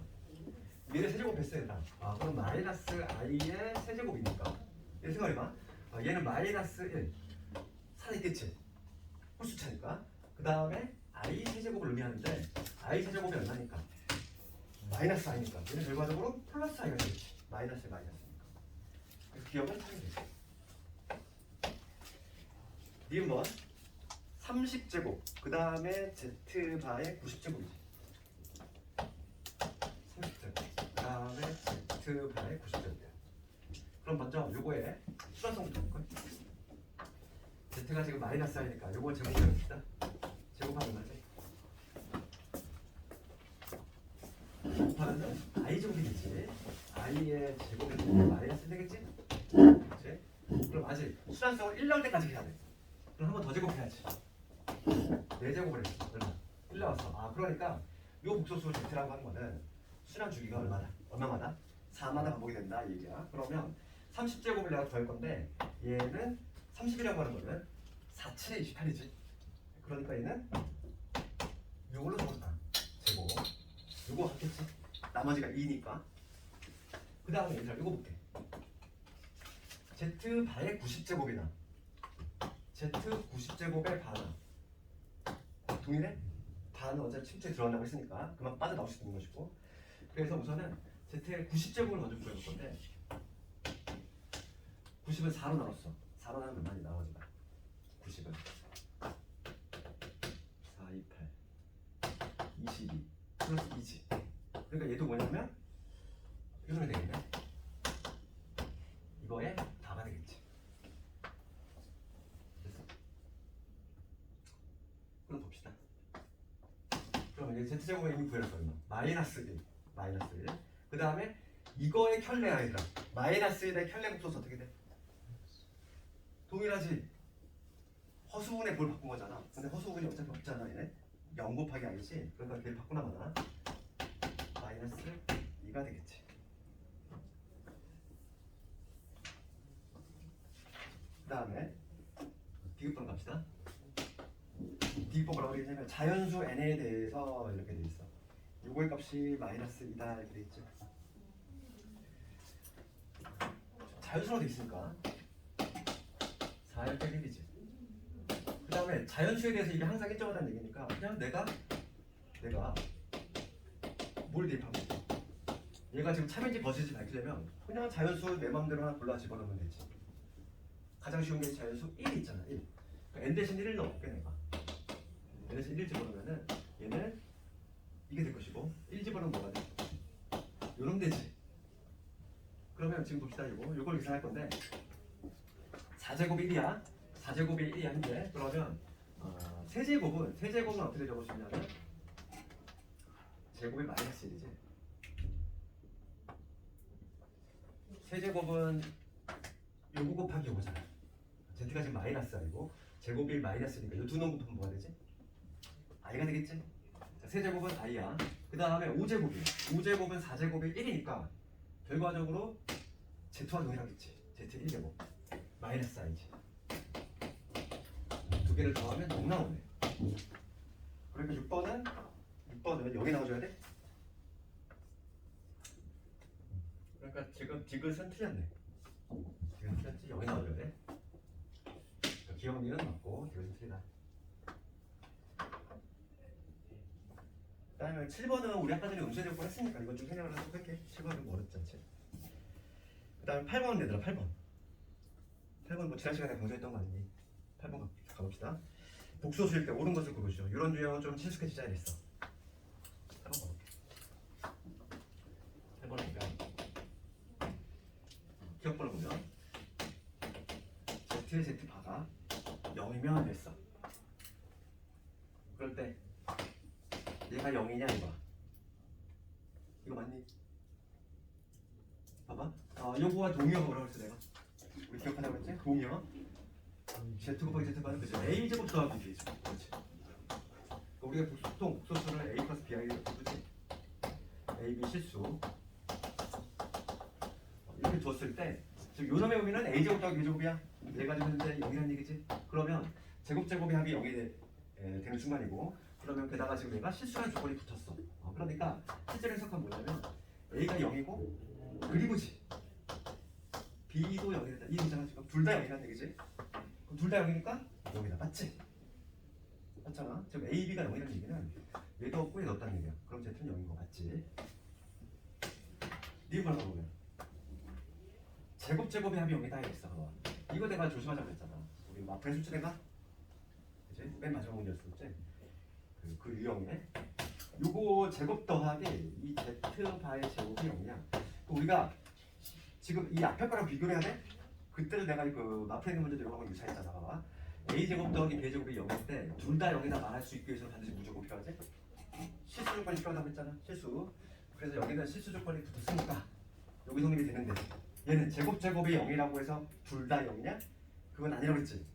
얘를 세제곱 했어야 된다. 아 그럼 마이너스 i의 세제곱이니까 얘 생각해봐. 얘는 마이너스 1 살아있겠지. 홀수차니까. 그 다음에 i 세제곱을 의미하는데 i 세제곱이 얼마니까? 마이너스 i니까 얘는 결과적으로 플러스 i가 되겠지. 마이너스 마이너스니까. 그래서 기억은 차게 되지. 니은번 30제곱 그 다음에 z바의 90제곱이지. 30제곱 그 다음에 z바의 90제곱이야. 그럼 먼저 요거에 수완성부터 볼까요? z가 지금 마이너스 i니까 요걸 제곱해봅시다. 제곱하면 맞지? 제곱하면 i 제곱이 되지. i의 제곱이 마이너스 되겠지? 그렇지? 그럼 아직 수완성을 1 나올 때까지 해야 돼. 그럼 한 번 더 제곱해야지. 4제곱을 했어. 얼마? 1 나왔어. 아 그러니까 요 복소수 z라고 하는 거는 수량 주기가 얼마다? 얼마마다? 4마다 반복이 된다 이 얘기야. 그러면 30제곱을 내가 더할 건데 얘는 30이라고 하는 거는 4, 7에 28이지. 그러니까 얘는 요걸로 적었다. 제곱. 요거 같겠지. 나머지가 2니까. 그 다음에 얘들아 요거 볼게. z바의 90제곱이나 z 90제곱의 반은 동일해? 반은 어차피 침투에 들어간다고 했으니까 그만 빠져나올 수 있는 것이고 그래서 우선은 z의 90제곱을 먼저 구해볼 건데 90은 4로 나눴어. 4로 나누면 많이 나머지가 90은 4, 2, 8 22 플러스 2지. 그러니까 얘도 뭐냐면 이러면 되겠네. 이거에 다가 되겠지. 됐어. 그럼 봅시다. 그러면 이제 z제곱의 이미 구해놨어. 얼마? 마이너스 1 마이너스 1 그 다음에 이거의 켤레 아니라 마이너스 1의 켤레 곱소수 어떻게 돼? 동일하지. 허수분의 볼 바꾼 거잖아. 근데 허수분이 어차피 없잖아. 얘네 0 곱하기 i지. 그러니까 걔를 바꾸나마나 마이너스 2가 되겠지. 그 다음에 디귿번 갑시다. 디귿번 뭐라고 되겠냐면 자연수 n에 대해서 이렇게 돼 있어. 요거의 값이 마이너스 2다 이렇게 돼 있죠. 자연수로 돼 있으니까 4의 1이지. 그 다음에 자연수에 대해서 이게 항상 일정하다는 얘기니까 그냥 내가 뭘 대입하면 돼? 얘가 지금 참인지 거짓인지 밝히려면 그냥 자연수 내 맘대로 하나 골라 집어넣으면 되지. 가장 쉬운 게 자연수 1 있잖아. 1. 그러니까 n 대신 1을 넣어볼게 내가. n 대신 1 집어넣으면은 얘는 이게 될 것이고 1 집어넣으면 뭐가 돼? 요놈 되지. 그러면 지금 봅시다. 이걸 계산할 건데 4제곱이 1이야. 4제곱이 1이야 현재. 그러면 세제곱은 어떻게 적을 수 있냐면 제곱이 마이너스 1이지. 세제곱은 요거 곱하기 요거잖아. z가 지금 마이너스 아니고 제곱이 마이너스니까 이 두 놈 곱하면 뭐가 되지? i가 되겠지? 자, 세제곱은 i야. 그 다음에 5제곱이야. 5제곱은 4제곱이 1이니까 결과적으로 z와 동일하겠지. z 1제곱 마이너스 i지. 두 개를 더하면 0 나오네. 그러니까 6번은 여기 나와줘야 돼? 그러니까 지금 디귿은 틀렸네. 디귿은 틀렸지? 여기 나와줘야 돼. 그러니까 기억리는 맞고 디귿은 틀리다. 그 다음에 7번은 우리 아까 전에 음수의 조건 했으니까 이건 좀 생각을 하도록 할게. 7번은 뭐 어렵지 않지? 그 다음에 8번은 얘들아 8번 뭐 지난 시간에 강조했던 거 아니니? 8번 가봅시다. 복소수일 때 옳은 것을 고르시오. 이런 유형은 좀 친숙해지자 이랬어. 8번 가볼게. 8번을 보면 기억번호 보면 Z의 Z바가 0이면 됐어. 그럴 때 얘가 0이냐 이거. 이거 맞니? 봐봐. 요거와 동의어가 뭐라고 했어 내가? 우리 기억하자고 했지? 동의어. Z 곱하기 Z바는 그죠? A 제곱 더하기 B 제곱. 그렇지. 우리가 보통 복소수를 A 플러스 BI로 부르지. A, B 실수. 이렇게 줬을 때 지금 요 놈의 의미는 A 제곱 더하기 B 제곱이야. 얘가 지금 현재 0이라는 얘기지. 그러면 제곱의 합이 0이 되는 순간이고, 그러면 게다가 지금 얘가 실수라는 조건이 붙었어. 그러니까 실제로 해석하면 뭐냐면 A가 0이고 그리고지 B도 0이다. 이 문장은 지금 둘 다 0이라는 얘기지. 그럼 둘 다 0이니까 0이다. 맞지? 맞잖아. 지금 A, B가 0이라는 얘기는 얘도 없고 얘도 없다는 얘기야. 그럼 Z는 0인 거 맞지? 니은만 가보면 제곱의 합이 0이다 했어. 봐봐. 이거 내가 조심하자고 했잖아. 우리 앞에 수치 내가 그치? 맨 마지막 문제였을 때 그 유형에 요거 제곱 더하기 이 Z바의 제곱이 0이냐. 우리가 지금 이 앞에 거랑 비교를 해야 돼? 그때도 내가 그 앞에 있는 문제도 이거하고 유사했잖아. 봐봐. A 제곱 더하기 B 제곱이 0일 때 둘 다 0이다 말할 수 있기 위해서는 반드시 무조건 필요하지? 실수 조건이 필요하다고 했잖아. 실수. 그래서 여기는 실수 조건이 붙었으니까 여기 성립이 되는데 얘는 제곱이 0이라고 해서 둘 다 0이냐? 그건 아니라고 했지.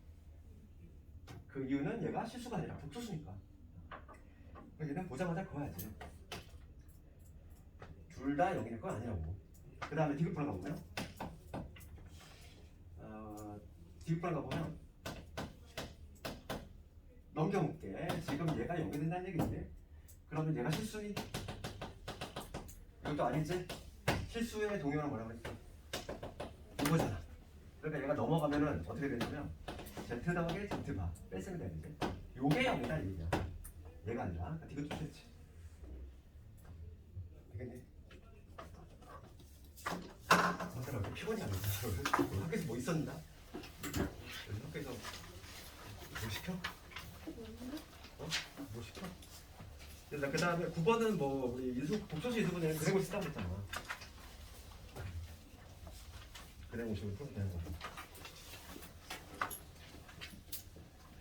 그 이유는 얘가 실수가 아니라 복소수니까. 얘는 보자마자 그거 해야지. 둘 다 0일 건 아니라고. 그 다음에 디귿번호 가보면 디귿번호 가보면 넘겨볼게. 지금 얘가 0이 된다는 얘기지. 그러면 얘가 실수니? 이것도 아니지? 실수의 동의어는 뭐라고 했어? 이거잖아. 그러니까 얘가 넘어가면은 어떻게 되냐면 Z 더하기 Z바 뺐으면 되는데 요게 0이다 이 얘기야. 얘가 아니라 디귿 줬지. 되겠니? 오늘 이렇게 피곤이 안 됐어. 학교에서 뭐 있었나? 학교에서 뭐 시켜? 뭐 시켜? 그 다음에 9번은 뭐 우리 복소수 이수분에 그래고 쓰다고 했잖아. 그래고 오시면 풀면 되는 거.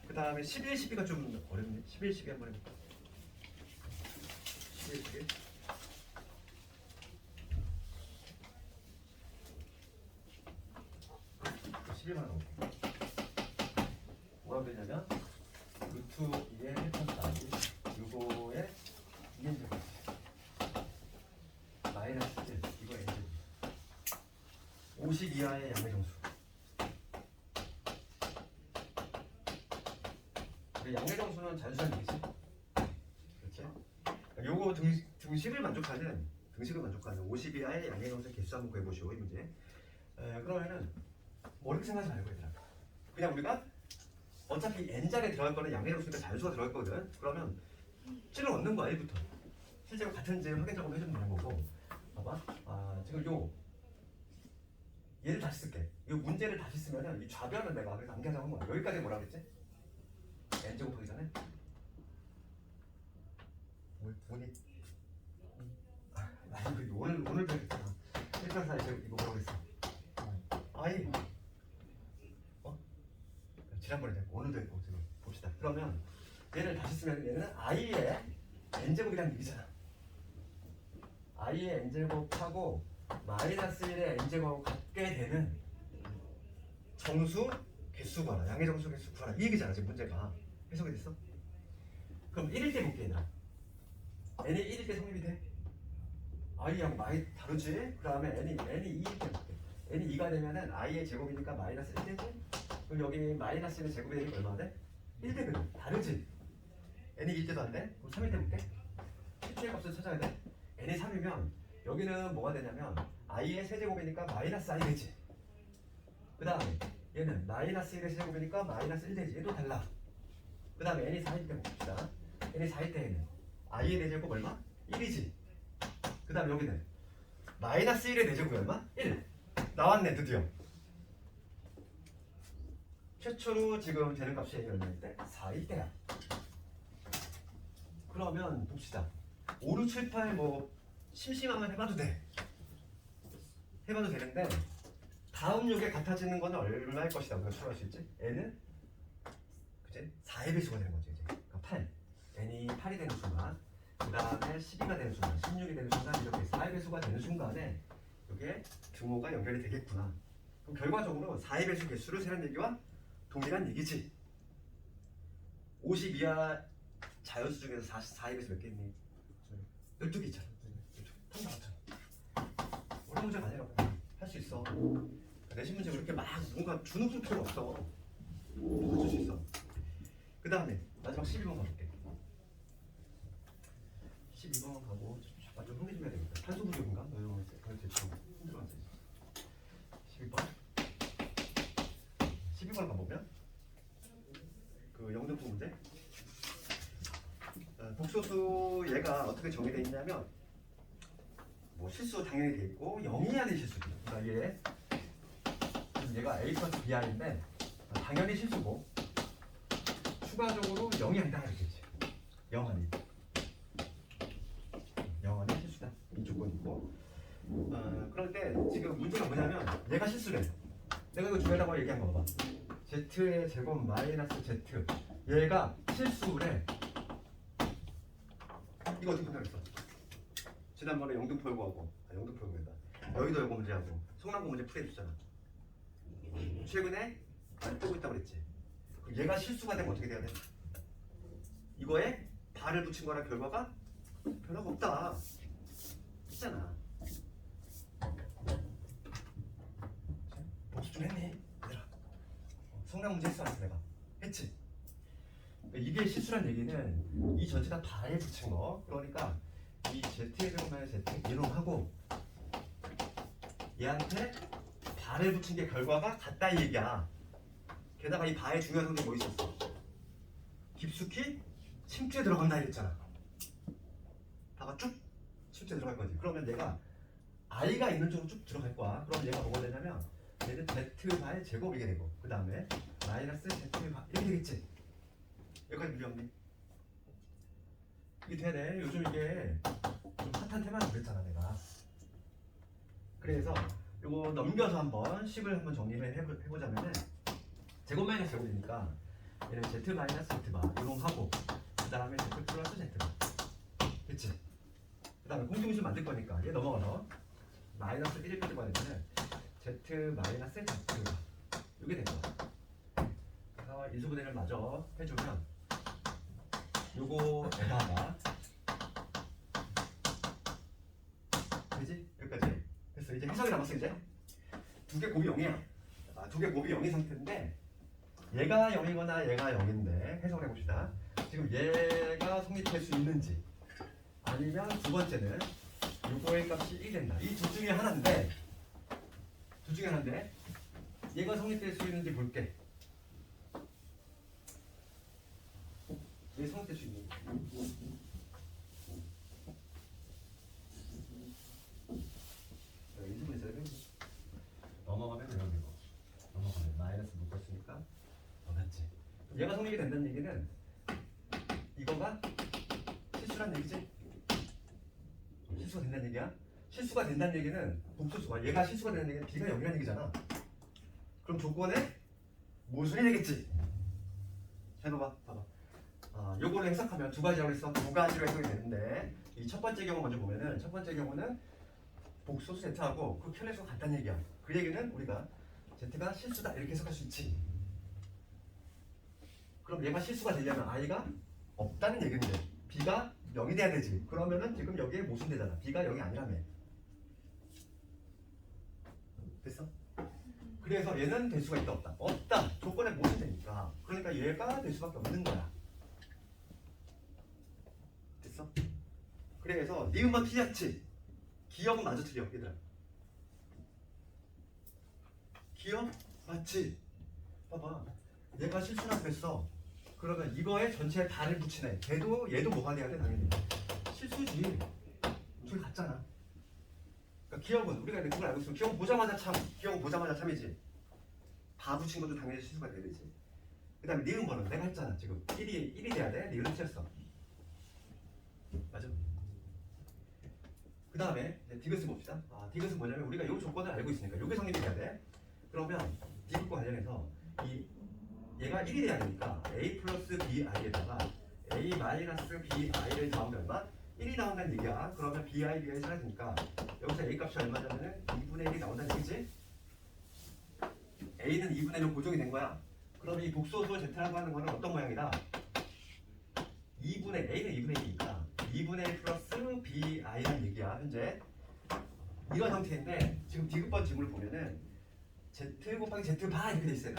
그 다음에 11, 12가 좀 어렵네. 11, 12 한번 해볼까? 11, 12. 11만 나올게. 뭐라고 되냐면 루트 2의 1.4 요거에 2n제곱 마이너스 1 이거 n제곱 50 이하의 양의 정수. 양의 정수는 잔수한 얘기지. 그렇지? 요거 등식을 만족하는 50 이하의 양의 정수의 개수 한번 구해보시오. 이 문제. 그러면은 어렵게 생각하지 말고 얘들아. 그냥 우리가 어차피 n자리에 들어갈 거는 양의 정수니까 잔수가 들어갈 거거든. 그러면 찌를 얻는 거야 1부터. 실제로 같은지 확인 작업 해주면 되는 거고. 봐봐. 지금 얘를 다시 쓸게. 이 문제를 다시 쓰면은 이 좌변을 내가 그래서 암기하자고 한 거야. 여기까지 뭐라 그랬지? n제곱 하기 전에? 뭐니? 오늘 배웠잖아. 1.4 제곱 이거 뭐라고 했어? 지난번에 됐고 오늘도 했고 지금 봅시다. 그러면 얘를 다시 쓰면 얘는 i의 n제곱이라는 얘기잖아. i의 n제곱하고 마이너스 1의 n제곱하고 같게 되는 정수 개수 구하라. 양의 정수 개수 구하라. 이 얘기잖아 지금 문제가. 해석이 됐어? 그럼 1일 때 볼게 얘들아. n이 1일 때 성립이 돼? i하고 많이 다르지? 그 다음에 n이 2일 때 볼게. n이 2가 되면은 i의 제곱이니까 마이너스 1 되지? 그럼 여기 마이너스 1의 제곱이 되니까 얼마나 돼? 1 되거든. 다르지? n이 2일 때도 안 돼? 그럼 3일 때 볼게. 최초의 값을 찾아야 돼. n이 3이면 여기는 뭐가 되냐면 i의 세제곱이니까 마이너스 i 되지. 그 다음에 얘는 마이너스 1의 세제곱이니까 마이너스 1 되지. 얘도 달라. 그 다음에 n이 4일 때 봅시다. n이 4일 때에는 i의 내제곱 얼마? 1이지. 그 다음에 여기는 마이너스 1의 내제곱이 얼마? 1. 나왔네 드디어. 최초로 지금 되는 값이 얼마일 때? 4일 때야. 그러면 봅시다. 5, 6, 7, 8 뭐 심심하면 해봐도 돼. 해봐도 되는데 다음 요게 같아지는 건 얼마일 것이다 우리가 추론할 수 있지? n은 그치? 4의 배수가 되는 거지 이제. 그러니까 8. n이 8이 되는 순간 그 다음에 12가 되는 순간 16이 되는 순간 이렇게 4의 배수가 되는 순간에 이게 등호가 연결이 되겠구나. 그럼 결과적으로 4의 배수 개수를 세는 얘기와 동일한 얘기지. 50 이하 자연수 중에서 4의 배수 몇 개 있니? 12개 있잖아. 다 나왔잖아. 어려운 문제가 아니라고. 할 수 있어. 내신 문제 그렇게 막 뭔가 주눅줄 필요 없어. 맞출 수 있어. 그 다음에 마지막 12번 가볼게. 12번 가고 잠깐 좀 흥미 좀 해야 되겠다. 탄소 부족인가? 너 이런 거 대충 힘들어하지. 12번 12번 가보면 그 영등포 문제. 복소수 얘가 어떻게 정의되어 있냐면 뭐 실수 당연히 돼 있고 0이 아닌 실수죠. 그러니까 얘가 a 플러스 bi인데 당연히 실수고 추가적으로 0이 아니다 이렇게지. 0 아닌. 0 아닌 실수다. 이 조건이고. 그럴 때 지금 문제가 뭐냐면 얘가 실수래. 내가 이거 중요하다고 얘기한 거 봐봐. z의 제곱 마이너스 z. 얘가 실수래. 이거 어떻게 판단했어? 지난번에 영등포 요구하고 영등포 요구했다. 여의도 요구 문제하고 송남구 문제 풀이해줬잖아. 최근에 안 뜨고 있다고 그랬지. 그럼 얘가 실수가 되면 어떻게 돼야 돼? 이거에 발을 붙인 거랑 결과가 변화가 없다. 있잖아. 복수 좀 했네. 얘들아. 성남 문제 했어 안 했어 내가? 했지. 이게 실수란 얘기는 이 전체 다 발에 붙인 거. 그러니까 이 z의 제곱만 z 이놈하고 얘한테 발을 붙인 게 결과가 같다 이 얘기야. 게다가 이 바의 중요한 성질이 뭐 있었어? 깊숙이 침투에 들어간다 이랬잖아. 바가 쭉 침투에 들어갈 거지. 그러면 얘가 i가 있는 쪽으로 쭉 들어갈 거야. 그럼 얘가 뭐가 되냐면 얘는 z바의 제곱이게 되고 그 다음에 마이너스 z바 이렇게 되겠지. 여기까지 문제 없니? 이게 되네. 요즘 이게 좀 핫한 테마는 그랬잖아 내가. 그래서 요거 넘겨서 한번 10을 한번 정리를 해보자면은 제곱 마이너스 제곱이니까 얘는 z 마이너스 z바 이용하고 그 다음에 z 플러스 z바. 그치? 그 다음에 공통식 만들 거니까 얘 넘어가서 마이너스 1을 끄집어야 되면은 z 마이너스 z가 이게 된 거야. 그래서 인수분해를 마저 해주면 요거에다가 되지? 여기까지 됐어. 이제 해석이 남았어. 이제 두 개 곱이 0이야. 두 개 곱이 0인 상태인데 얘가 0이거나 얘가 0인데 해석을 해봅시다. 지금 얘가 성립할 수 있는지 아니면 두 번째는 요거의 값이 1이 된다. 이 둘 중에 하나인데 얘가 성립될 수 있는지 볼게. 얘 성립될 수 있는지. 넘어가면 이런 되고 넘어가면 마이너스 묶었으니까 맞지. 얘가 성립이 된다는 얘기는 이거가 실수란 얘기지. 실수가 된다는 얘기야. 실수가 된다는 얘기는 복수수가 얘가 실수가 되는 얘기는 b가 0이라는 얘기잖아. 그럼 조건에 모순이 되겠지. 해봐봐. 봐봐. 요거를 해석하면 두 가지라고 했어. 두 가지로 해석이 되는데 이 첫 번째 경우 먼저 보면은 첫 번째 경우는 복소수 Z하고 그 켤레수가 같다는 얘기야. 그 얘기는 우리가 Z가 실수다 이렇게 해석할 수 있지. 그럼 얘가 실수가 되려면 I가 없다는 얘기인데 B가 0이 돼야 되지. 그러면은 지금 여기에 모순되잖아. B가 0이 아니라며. 됐어? 그래서 얘는 될 수가 있다 없다? 없다. 조건에 모순되니까. 그러니까 얘가 될 수밖에 없는 거야. 됐어? 그래서 니은만 틀렸지. 기억은 마저 틀려 얘들아. 기억 맞지? 봐봐. 얘가 실수라고 했어. 그러면 이거에 전체에 다를 붙이네. 얘도 뭐가 돼야 돼 당연히. 실수지. 둘이 같잖아. 그러니까 기억은 우리가 그걸 알고 있으면 기억 보자마자 참. 기억은 보자마자 참이지. 다 붙인 것도 당연히 실수가 돼야 되지. 그 다음에 니은 번호 내가 했잖아. 지금 1이 돼야 돼. 니은을 틀렸어. 맞아? 그 다음에 디귿을 봅시다. 디귿은 뭐냐면 우리가 이 조건을 알고 있으니까 이게 성립이 돼야 돼. 그러면 디귿과 관련해서 얘가 1이 돼야 되니까 a 플러스 bi에다가 a 마이너스 bi를 나오면 얼마? 1이 나온다는 얘기야. 그러면 bi가 사라지니까 여기서 a 값이 얼마냐면은 2분의 1이 나온다는 얘기지. a는 2분의 1로 고정이 된 거야. 그럼 이 복소수 z라고 하는 거는 어떤 모양이다? 2분의 a는 2분의 1이니까 2분의 1 플러스 bi라는 얘기야. 현재 이런 형태인데 지금 디귿번 지문을 보면은 z 곱하기 z 바 이렇게 돼 있어요.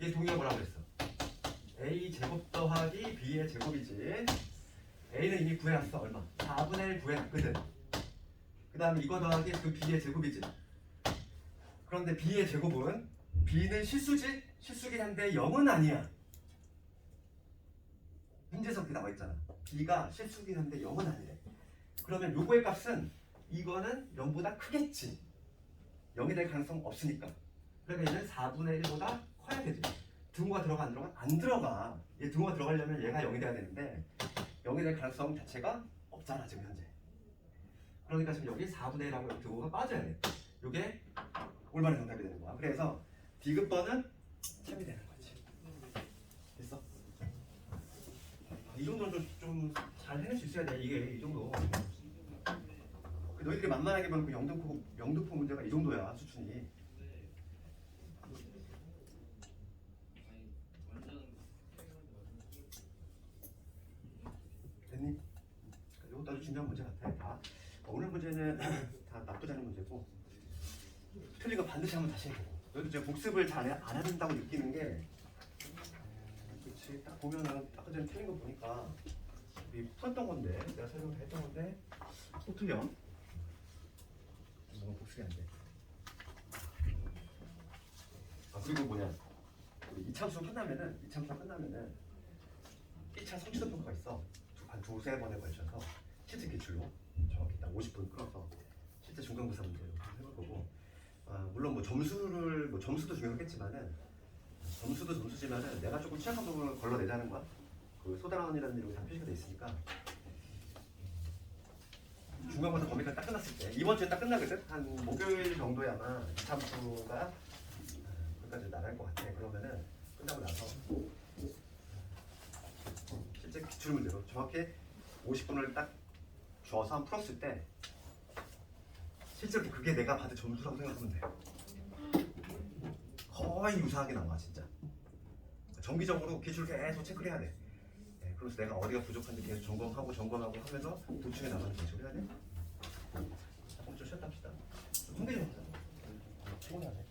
얘 동의가 뭐라고 그랬어? a 제곱 더하기 b의 제곱이지. a는 이미 구해놨어. 얼마? 4분의 1 구해놨거든. 그 다음에 이거 더하기 그 b의 제곱이지. 그런데 b의 제곱은 b는 실수지? 실수긴 한데 0은 아니야. 문제에서 그렇게 나와있잖아. b가 실수긴 한데 0은 아니래. 그러면 요거의 값은 이거는 0보다 크겠지. 0이 될 가능성 없으니까. 그러면 얘는 4분의 1보다 커야 되지. 등호가 들어가 안 들어가? 안 들어가. 얘 등호가 들어가려면 얘가 0이 돼야 되는데 0이 될 가능성 자체가 없잖아 지금 현재. 그러니까 지금 여기 4분의 1하고 등호가 빠져야 돼. 이게 올바른 정답이 되는 거야. 그래서 디귿번은 참이 되는 거지. 됐어? 이 정도는 좀 잘 해낼 수 있어야 돼. 이게 이 정도. 너희들이 만만하게 보는 그 영등포 문제가 이 정도야 수준이. 됐니? 이것도 아주 중요한 문제 같아. 다 오늘 문제는 다 나쁘지 않은 문제고 틀린 거 반드시 한번 다시 해보고. 너희도 이제 복습을 잘 안 한다고 느끼는 게 그렇지. 딱 보면은 아까 전에 틀린 거 보니까 우리 풀었던 건데 내가 설명을 했던 건데 또 틀려. 뭔가 복습이 안 돼. 그리고 뭐냐? 이참수가 끝나면은 1차 성취도 평가가 있어. 한 두세 번에 걸쳐서 실제 기출로 정확히 딱 50분 끌어서 실제 중간고사 문제로 해볼 거고. 물론 뭐 점수도 중요하겠지만은 점수도 점수지만은 내가 조금 취약한 부분을 걸러내자는 거야. 그 소단원이라는 이름이 다 표시가 돼 있으니까. 중간고사 범위가 딱 끝났을 때 이번 주에 딱 끝나거든. 한 목요일 정도에 아마 이참수가 끝까지 나갈 것 같아. 그러면은 끝나고 나서 실제 기출 문제로 정확히 50분을 딱 줘서 한 풀었을 때 실제로 그게 내가 받은 점수라고 생각하면 돼. 거의 유사하게 나와 진짜. 정기적으로 기출 계속 체크를 해야 돼. 그래서 내가 어디가 부족한지 계속 점검하고 하면서 도중에 나가는 기술을 해야 돼. 좀 쉬었다 합시다. 좀 손대지 마세요. 피곤하네.